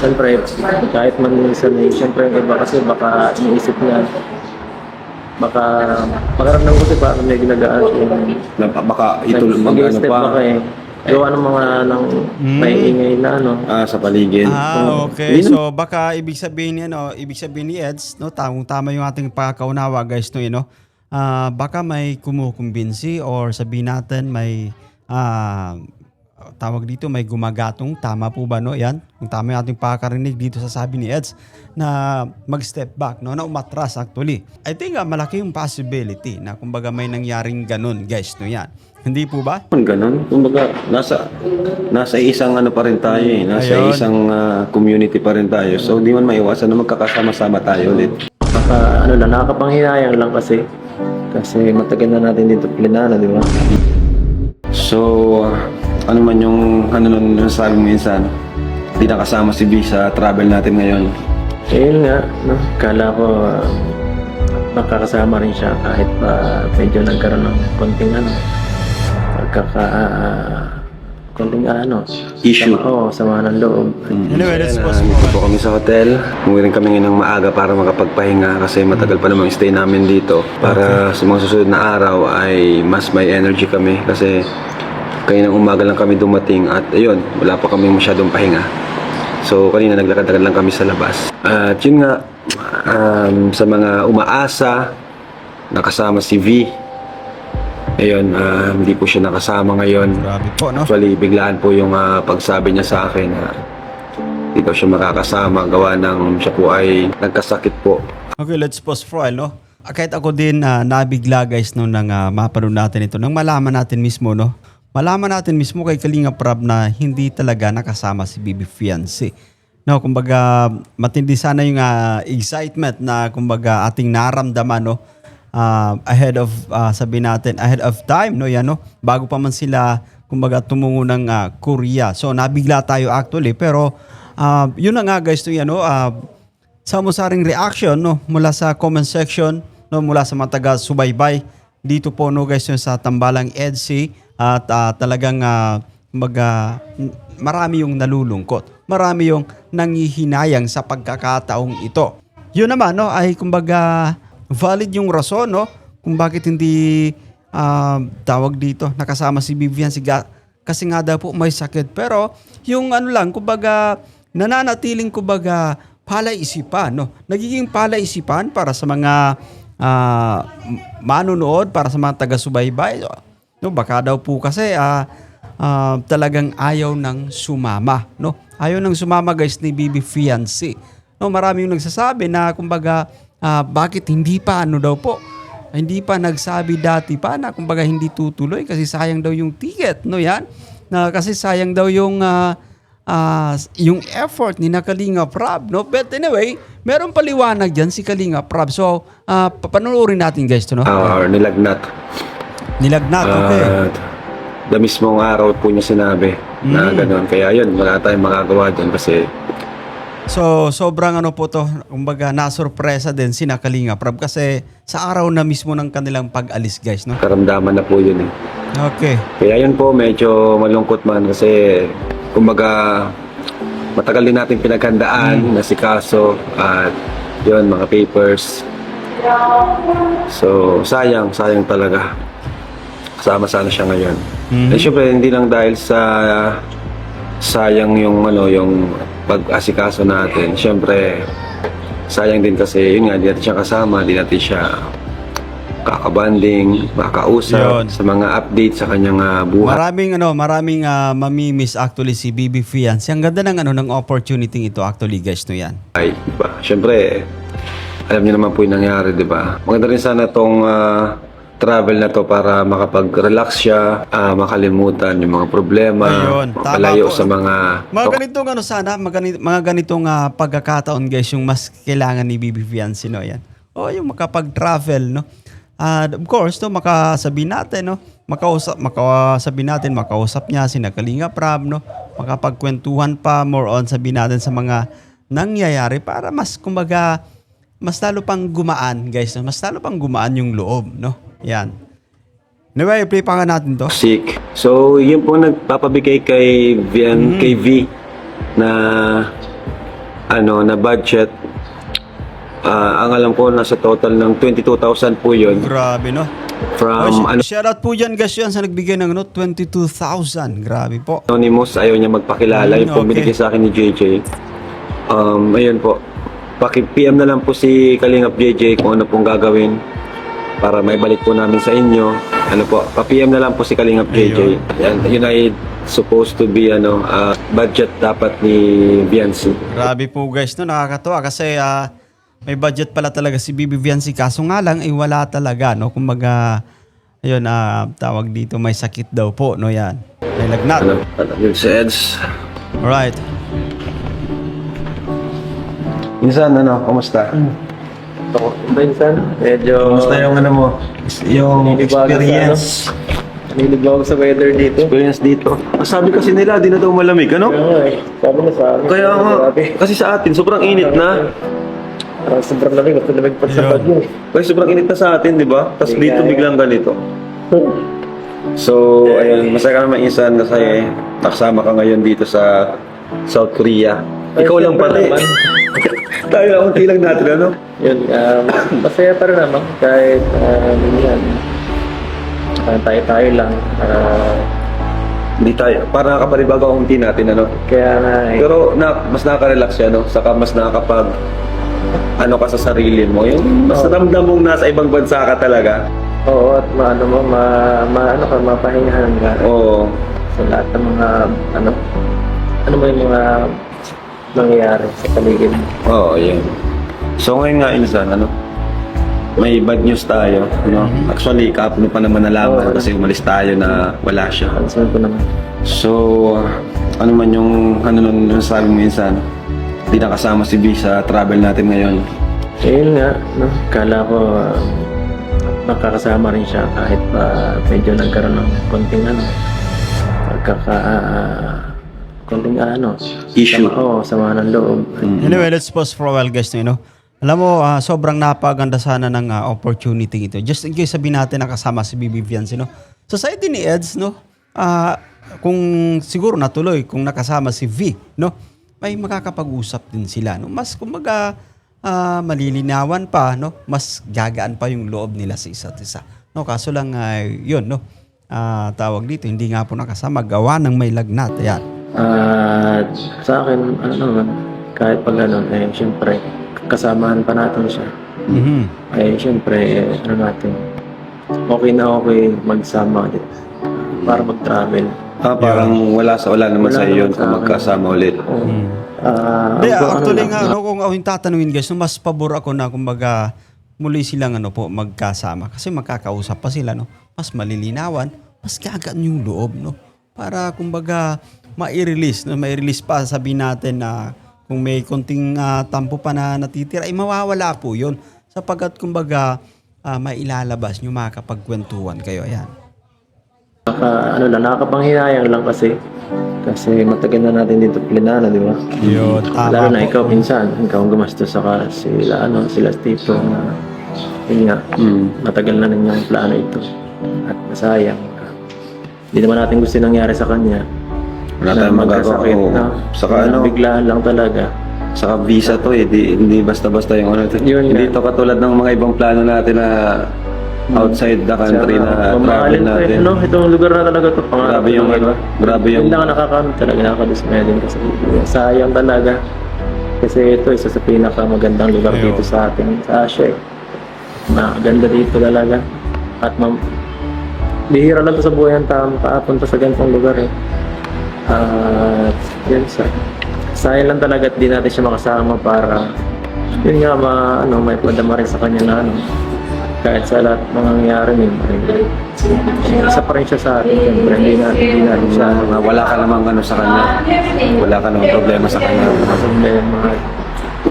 Siyempre, kahit man minsan eh, siyempre yung iba kasi baka iniisip niya, baka makaramdam ko kasi parang may ginagaan yung Baka ito ano mag-i-step pa. baka eh. Gawa ng mga ng maiingay na ano. Sa paligid. Okay. So baka ibig sabihin ni ibig sabihin ni Eds, no, tama yung ating pagkaunawa, guys, no, baka may kumukumbinsi or sabihin natin may tawag dito, may gumagatong, tama po ba, no? Yan, kung tama yung ating pakarinig dito sa sabi ni Eds na mag-step back, no, na umatras actually. I think malaki yung possibility na kumbaga may nangyaring ganun, guys, no, yan. Hindi po ba? Ganun. Kumbaga, nasa isang ano pa rin tayo eh. Nasa Ayun. isang community pa rin tayo. So, di man maiwasan na magkakasama-sama tayo ulit. Baka ano lang, nakakapanghinayang lang kasi. Kasi matagal na natin dito plinano, di ba? So, ano man yung nun sabi mo minsan, di nakasama si B sa travel natin ngayon. Ayun nga, no? Kala ko makakasama rin siya kahit pa medyo nagkaroon ng konting ano, konting Issue. sama ng loob. Anyway, let's pause Dito po kami sa hotel. Umuwi rin kami ng maaga para makapagpahinga kasi matagal pa namang stay namin dito. Para sa mga susunod na araw ay mas may energy kami kasi kaninang umaga lang kami dumating at ayun, wala pa kami masyadong pahinga. So kanina naglakad-lakad lang kami sa labas. At yun nga, sa mga umaasa, nakasama si V. Ayun, hindi po siya nakasama ngayon. Grabe po, no? Actually, biglaan po yung pagsabi niya sa akin na hindi daw siya makakasama gawa ng siya po ay nagkasakit po. Okay, let's pause for a while, no? Kahit ako din nabigla, guys, no, nang mapanood natin ito, nang malaman natin mismo, no? Malaman natin mismo kay Kalinga Prab na hindi talaga nakasama si Bibi Fiancé. No, kumbaga matindi sana yung excitement na kumbaga ating naramdaman, no? Ahead of sabihin natin ahead of time, no, yan, no, bago pa man sila kumbaga tumungo ng Korea. So nabigla tayo actually, pero yun na nga, guys, no, yan, no, sa musaring reaction, no, mula sa comment section, no, mula sa mga taga subaybay dito po, no, guys, no, sa Tambalang EDC at talagang marami yung nalulungkot, marami yung nanghihinayang sa pagkakataong ito. Yun naman, no, ay kumbaga valid yung rason, no, kung bakit hindi tawag dito nakasama si Vivian kasi nga daw po may sakit. Pero yung ano lang, kumbaga nananatiling kumbaga palaisipan, no, nagiging palaisipan para sa mga manunood, para sa mga taga-subaybay, no, baka daw po kasi talagang ayaw ng sumama, no, ayaw ng sumama, guys, ni Bibi Fiancé. No, marami yung nagsasabi na kumbaga bakit hindi pa daw po, hindi pa nagsabi dati pa na kumbaga hindi tutuloy kasi sayang daw yung ticket, no, yan, na kasi sayang daw yung effort ni Kalinga Prab, no. But anyway, meron paliwanag dyan si Kalinga Prab. So papanoorin natin, guys, to, no. Or nilagnat. Okay. The mismong araw po niya sinabi na gano'n. Kaya yun, wala tayong magagawa dyan kasi So, sobrang po to, kumbaga nasurpresa din si Kalinga Prab kasi sa araw na mismo ng kanilang pag-alis, guys, no? karamdaman na po yun eh. Okay. Kaya yun po, medyo malungkot man kasi kumbaga matagal din natin pinaghandaan na si Kaso at yun, mga papers. So, sayang talaga. Kasama sana siya ngayon. Eh, syempre, hindi lang dahil sa sayang yung yung pag-asikaso natin. Syempre, sayang din kasi yun nga, di natin siya kasama, di natin siya kakabanding, makausap Yun. sa mga update sa kanyang buhay. Maraming mamimiss actually si Bibi Fiancé. Ang ganda ng ng opportunity ito actually, guys, no, yan. Ay, diba? Syempre, alam niyo naman po yung nangyari, diba? Maganda rin sana tong travel na to para makapag-relax siya, makalimutan yung mga problema, Ayun, makalayo tama po. sa mga mga ganitong pagkakataon, guys, yung mas kailangan ni Bibi Fiancé, no, yan. O yung makapag-travel, no. Of course, no, makasabi natin, no, makausap niya si Kalinga Prab, no, makapagkwentuhan pa more on, sabi natin sa mga nangyayari para mas kumbaga mas lalo pang gumaan, guys, no? Mas lalo pang gumaan yung loob, no? Yan. Anyway, play pa nga natin to. sick. So, yun po nagpapabigay kay V na na budget. Ang alam ko nasa total ng 22,000 po 'yon Grabe, no? from Shoutout po dyan guys yan sa nagbigay ng 22,000. Grabe po. anonymous, ayaw niya magpakilala. Yung po Okay. binigay sa akin ni JJ. Ayun po. Paki-PM na lang po si Kalingap JJ kung ano pong gagawin para may balik po namin sa inyo. Ano po, pa-PM na lang po si Kalingap JJ. Yan, yun ay supposed to be budget dapat ni Viancy. Grabe po guys, no? Nakakatuwa kasi may budget pala talaga si Bibi Viancy. Kaso nga lang, wala talaga, no? Kumbaga, ayun, tawag dito, may sakit daw po, no? Yan. May lagnat. Yun si Eds. Alright. Minsan, kumusta? Minsan, medyo Kumusta yung mo? Yung experience. Nanilig ako sa weather dito. Experience dito. Sabi kasi nila, di na daw malamig, ano? Kaya nga eh, sabi na sa akin. Kaya nga, Grabe. kasi sa atin, sobrang init na. Sobrang lamig, mas lamig pa sa bagyo. Kasi sobrang init na sa atin, di ba? Tapos Hindi dito kaya. biglang ganito. So, ayun, masaya ka naman Insan kasi nakasama ka ngayon dito sa South Korea. Ikaw lang pala eh. Tayo lang, unti lang natin, ano? Yun, masaya pa rin naman kahit yan. Tayo-tayo lang. Hindi tayo, para nakapanibago ang unti natin, ano? Kaya nga eh. Pero mas nakaka-relax siya, no? Saka mas nakakapag ka sa sarili mo. Yung mas ramdam mong nasa ibang bansa ka talaga. Oo, at mapahingahan ka. Oo. Sa lahat ng mga, ano mo yung mga nangyayari sa paligid. Oo, yun. So ngayon nga, Insan, may bad news tayo, no? Actually, kahapon pa naman nalaman Oo. kasi umalis tayo na wala siya. Pansin ko naman. So, ano man yung nun sabi mo Insan, hindi nakasama si B sa travel natin ngayon. Ayun nga, no? Kala ko makakasama rin siya kahit pa medyo nagkaroon ng konting konting Issue. Sama ng loob. Anyway, let's pause for a while guys, no? Alam mo, sobrang napaganda sana ng opportunity ito. Just in case sabihin natin nakasama si Bibi Viancy, no? Society ni Eds, no? Kung siguro natuloy, kung nakasama si V, no? May makakapag-usap din sila, no? Mas kumbaga malilinawan pa, no? Mas gagaan pa yung loob nila sa isa't isa. No, kaso lang yun, no? Tawag dito, hindi nga po nakasama, gawa ng may lagnat. Ayan. Sa akin, naman, kahit pag syempre, kasamahan pa natin siya. Syempre, natin, okay na okay magsama ulit para mag-travel. Parang wala naman Wala sa iyo naman sa kung akin. magkasama ulit. Actually nga, kung yung tatanungin guys, no, mas pabor ako na kumbaga muli silang magkasama. Kasi magkakausap pa sila, no? Mas malilinawan, mas gagaan yung loob, no? Para kumbaga ma-release, no? May-release pa, sabihin natin na kung may konting tampo pa na natitira, mawawala po yun. Sapagkat kumbaga mailalabas nyo, makakapagkwentuhan kayo. Ayan. Nakakapanghinayang lang kasi matagal na natin dito plinano, di ba? Yun, tama Lalo na po. ikaw minsan, ikaw ang gumastos saka sila Steve na yun nga, matagal na ninyong plano ito at masayang. Hindi naman natin gusto nangyari sa kanya. Wala tayong magagawa. magkasakit, Oo. no? Saka biglaan lang talaga. Saka visa to hindi basta-basta yung Yun hindi nga. to katulad ng mga ibang plano natin na outside the country na travel Mamahalin pa natin. itong lugar na talaga to. Grabe yung grabe yung Yun lang ang nakakamit talaga, nakakadismaya din kasi sayang talaga. Kasi ito isa sa pinakamagandang lugar Ayun. dito sa atin, sa Asia. Maganda dito talaga. At bihira lang to sa buhay ng tao makapunta sa ganitong lugar eh. At yun sayang lang talaga at di natin siya makasama para yun nga may padama rin sa kanya na kahit sa lahat mga nangyari isa pa rin siya sa atin. Siyempre, hindi natin siya wala ka namang sa kanya. Wala ka namang problema sa kanya. problema.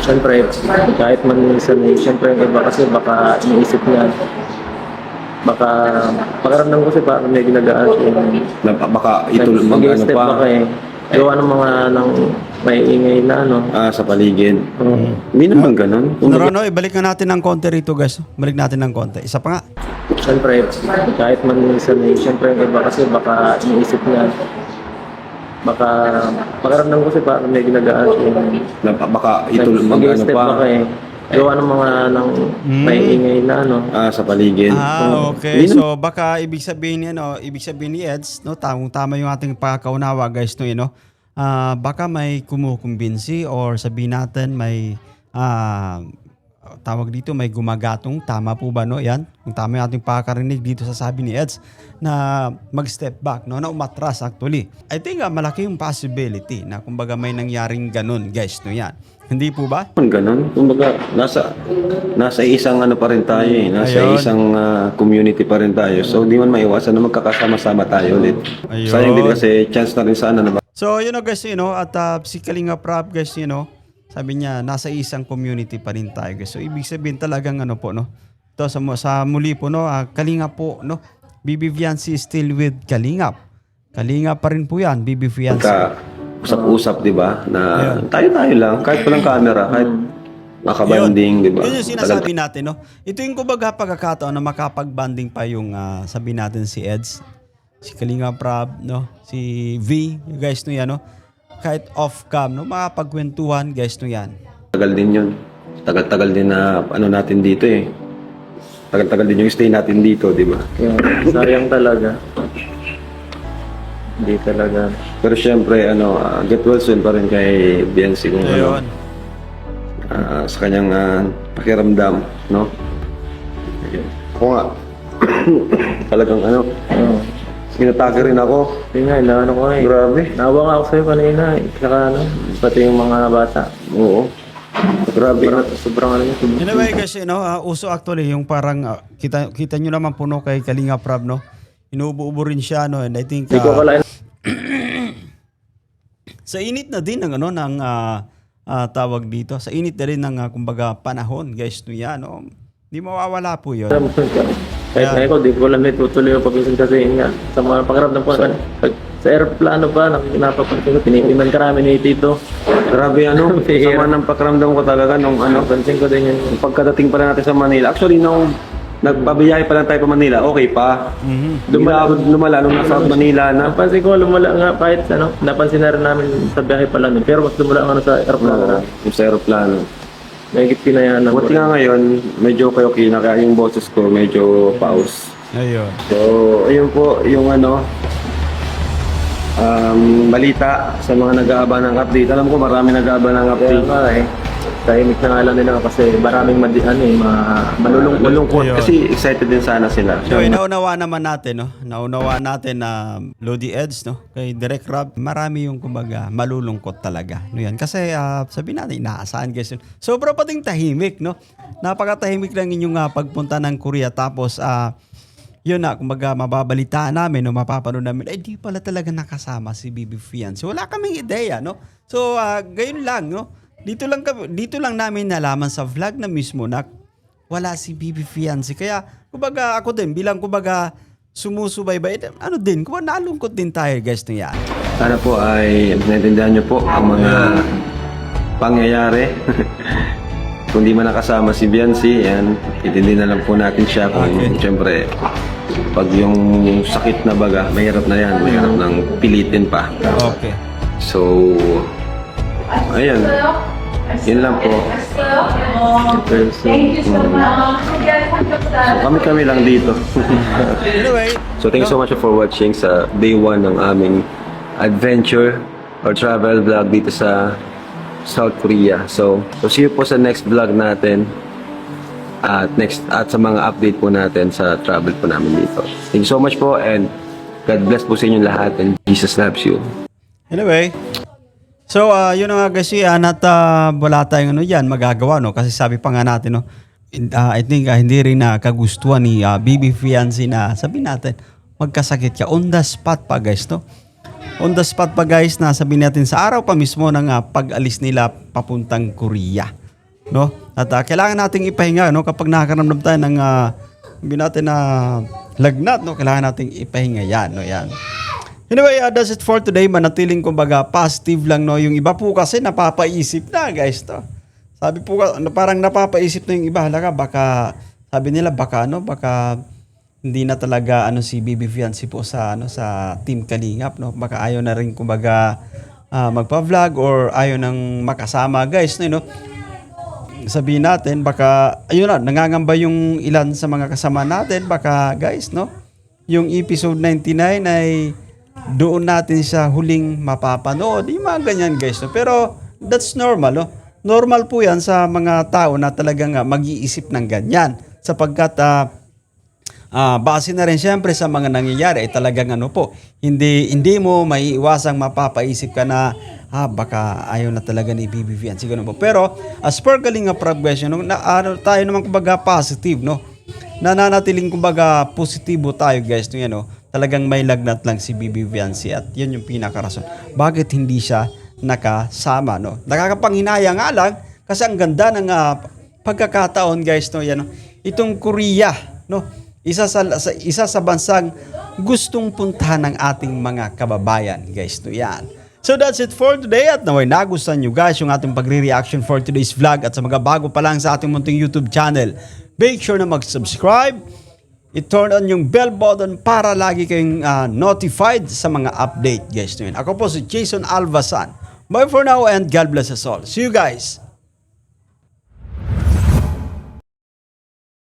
Siyempre, kahit man minsan, siyempre yung iba kasi baka iniisip niya, baka pakaramdam ko kasi parang may ginagaan siya. Baka ito Mag-step baka gawa ng mga may ingay na sa paligid. Hindi naman ganun. Norono, ibalik na natin ng konti rito guys. Balik natin ng konti. Isa pa nga. Siyempre, kahit man minsan, siyempre yung iba kasi baka iniisip niya, baka pakiramdam ko kasi parang may ginagaan siya. Na, baka ito Mag-step pa. pa eh. Gawa ng mga may ingay na ano. Sa paligid. Okay. So baka ibig sabihin ni Eds, no, tama yung ating pagkaunawa guys, no, no. Baka may kumukumbinsi or sabihin natin may tawag dito, may gumagatong, tama po ba, no? Yan, kung tama yung ating pakarinig dito sa sabi ni Eds na mag-step back, no, na umatras actually. I think malaki yung possibility na kumbaga may nangyaring ganun, guys, no, yan. Hindi po ba? Ganun. Kumbaga, nasa isang ano pa rin tayo eh. Nasa Ayun. isang community pa rin tayo. So, di man maiwasan na magkakasama-sama tayo ulit. Ayun. Sayang din kasi chance na rin sana na So, guys, at si Kalinga Prab, guys, sabi niya, nasa isang community pa rin tayo, guys. So, ibig sabihin talagang po, no? Ito, sa muli po, no? Kalinga po, no? BB Fiancé is still with Kalingap. Kalinga pa rin po yan, BB Fiancé. usap-usap, di ba? Na tayo-tayo lang, kahit walang camera, kahit makabanding, di ba? Yun yung sinasabi natin, no? Ito yung kumbaga pagkakataon na makapag-banding pa yung sabi natin si Eds, si Kalinga Prab, no? Si V, you guys, no, yan, no? Kahit off-cam, no? Makapagkwentuhan, guys, no, yan. Tagal din yun. Tagal-tagal din na ano natin dito eh. Tagal-tagal din yung stay natin dito, di ba? Kaya, sayang talaga. Hindi talaga. Pero syempre, get well soon pa rin kay Biancy kung Ayun. sa kanyang pakiramdam, no? Ako nga, talagang sinatake rin ako. Hindi nga, inaano ko eh. Grabe. Nawa nga ako sa'yo kanina eh. Saka pati yung mga bata. Oo. Grabe. Sobrang sobrang. Anyway, guys, uso actually yung parang, kita nyo naman po, no, kay Kalinga Prab, no? Inuubo-ubo rin siya, no? And I think, Hindi ko akalain. sa init na din ng tawag dito. Sa init na rin ng kumbaga panahon, guys, no, yan, no? Hindi mawawala po yun. Kahit na ako, di ko lang itutuloy yung pag-isip kasi yun nga. Sa mga pakiramdam ko, sa aeroplano pa, napapansin ko, tinitingnan karami ni Tito. Grabe sama ng pakiramdam ko talaga nung Pansin ko din yun. pagkadating pa lang natin sa Manila. Actually, nung nagbabiyahe pa lang tayo pa Manila, okay pa. Lumala nung nasa Manila na. Napansin ko, lumala nga kahit napansin na rin namin sa biyahe pa lang. Pero mas lumala nga sa aeroplano na. Yung sa aeroplano. Nagigit pinayaan na. Buti nga ngayon, medyo okay na kaya yung boses ko medyo pause. Ayun. So, ayun po yung balita sa mga nag-aaba ng update. Alam ko marami nag-aaba ng Kaya update. nga eh. Tahimik na nga lang nila kasi maraming Malungkot Ayun. kasi excited din sana sila. So, naunawa naman natin, no? Naunawa natin na Lodi Eds, no? Kay Direct Rob, marami yung kumbaga malulungkot talaga. No yan. Kasi sabi natin, inaasahan guys yun. Sobra pa ding tahimik, no? Napakatahimik lang inyong pagpunta ng Korea. Tapos, yun na, kumbaga mababalitaan namin, no? Mapapanood namin, ay di pala talaga nakasama si BB Fiancé. Wala kaming ideya, no? So, gayon lang, no? Dito lang namin nalaman sa vlog na mismo na wala si BB Fiancé. Kaya, kumbaga ako din, bilang kumbaga sumusubaybay, kumbaga nalungkot din tayo guys na yan. Sana po ay naintindihan nyo po ang mga pangyayari. Kung di man nakasama si Biancy, itindi na lang po natin siya kung siyempre pag yung sakit na baga, mahirap na yan, mahirap nang pilitin pa. Okay. So, ayan. Yun lang po. So, kami lang dito. Anyway, So, thank you so much for watching sa day 1 ng aming adventure or travel vlog dito sa South Korea. So see you po sa next vlog natin at sa mga update po natin sa travel po namin dito. Thank you so much po and God bless po sa inyo lahat and Jesus loves you. Anyway, so yun na nga guys, wala tayong magagawa, no? Kasi sabi pa nga natin, no? I think hindi rin kagustuhan ni BB Fiancé na sabi natin, magkasakit ka. On the spot pa guys, no? On the spot pa guys, na sabi natin sa araw pa mismo ng pag-alis nila papuntang Korea, no? At kailangan nating ipahinga, no? Kapag nakakaramdam tayo ng sabi natin na lagnat, no? Kailangan nating ipahinga yan, no? Yan. Anyway, that's it for today. Manatiling kumbaga positive lang, no? Yung iba po kasi napapaisip na guys, to. Sabi po parang napapaisip na yung iba, baka sabi nila baka hindi na talaga si Bibi Fiancé po sa Team Kalingap, no? Baka ayaw na rin kumbaga magpa-vlog or ayaw nang makasama, guys, no? Sabihin natin baka ayun na nangangamba yung ilan sa mga kasama natin, baka guys, no? Yung episode 99 ay doon natin siya huling mapapanood. Yung mga ganyan, guys, no? Pero that's normal, no? Normal po yan sa mga tao na talagang mag-iisip ng ganyan sapagkat base na rin siyempre sa mga nangyayari ay talagang hindi mo maiiwasang mapapaisip ka na baka ayaw na talaga ni Bibi Fiancé, ganun po. Pero as per Kalingap Rab, guys, tayo naman kumbaga positive, no? Nananatiling kumbaga positibo tayo, guys, no? Talagang may lagnat lang si Bibi Fiancé at yun yung pinakarason bakit hindi siya nakasama, no? Nakakapanghinaya nga lang kasi ang ganda ng pagkakataon, guys, no? Yan, no? Itong Korea, no? Isa sa bansang gustong puntahan ng ating mga kababayan, guys, no? Yan. So that's it for today at naway nagustuhan nyo, guys, yung ating pagre-reaction for today's vlog. At sa mga bago pa lang sa ating munting YouTube channel, make sure na mag-subscribe, i-turn on yung bell button para lagi kayong notified sa mga update, guys, no? Yan. Ako po si Jason Alvasan. Bye for now and God bless us all. See you guys